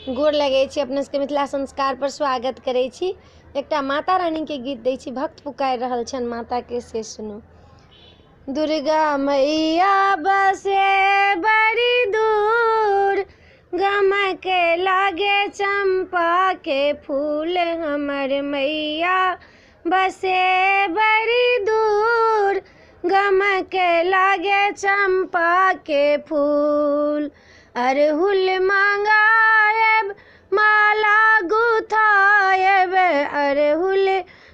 गोर लगै छी, अपने सबके मिथिला संस्कार पर स्वागत करै छी। एकटा माता रानी के गीत दै छी, भक्त पुकारि रहल छन माता के, से सुनू। दुर्गा मैया बसे बड़ी दूर, गमक लागे चंपा के फूल। हमर मैया बसे बड़ी दूर, गमक लागे चंपा के फूल। अरहुल मंगाएब माला गुथाएब, अरहुल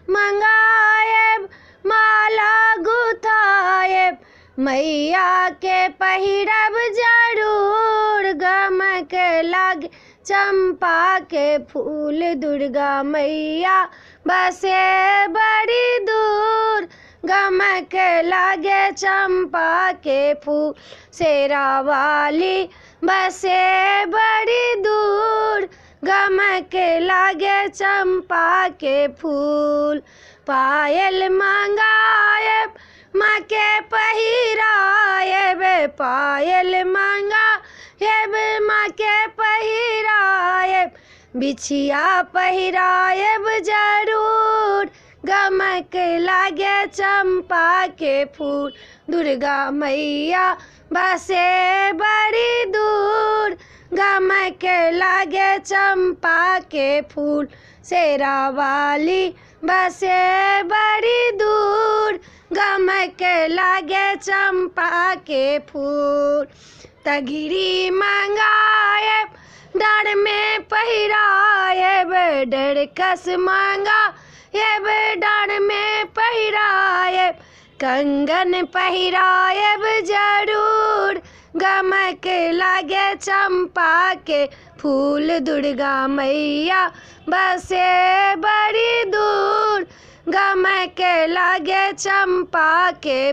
मंगाएब माला गुथाएब। मैया के पहिरब जरूर, गमक लागे चंपा के फूल। दुर्गा मैया बसे बड़ी दूर, गमक लागे चंपा के फूल। शेरा वाली बसे बड़ी दूर, गमक लागे चंपा के फूल। पायल मंगाएब माँ के पहिराएब, पायल मंगाएब माँ के पहिराएब। बिछिया पहिराएब जरूर, गमक लागे चंपा के फूल। दुर्गा मैया बसे बड़ी दूर, गमक लागे चंपा के फूल। शेरा वाली बसे बड़ी दूर, गमक लागे चंपा के फूल। तगिरी मंगाएब डाँड़ में पहिराएब, डरकस मंगाएब डाँड़ में पहिराएब। कंगन पहिराएब जरूर, गमक लागे चंपा के फूल। दुर्गा मैया बसे बड़ी दूर, गमक लागे चंपा के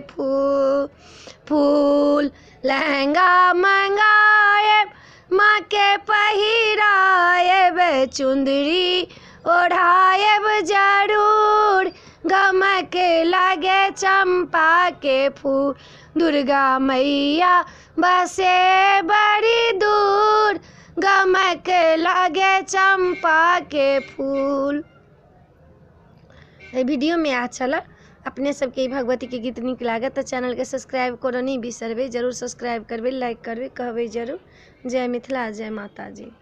फूल। लहंगा मंगाएब माँ के पहिराएब, चुंदरी ओढ़ाएब जरूर, गमक लागे चंपा के फूल। दुर्गा मैया बसे बड़ी दूर, गमक लागे चंपा के फूल। वीडियो में अच्छा लगा अपने सबके भगवती के गीत नीक लागत तो चैनल के सब्सक्राइब करो नहीं बिसरबे, जरूर सब्सक्राइब करबे, लाइक करबे, कहबे जरूर। जय मिथिला, जय माता जी।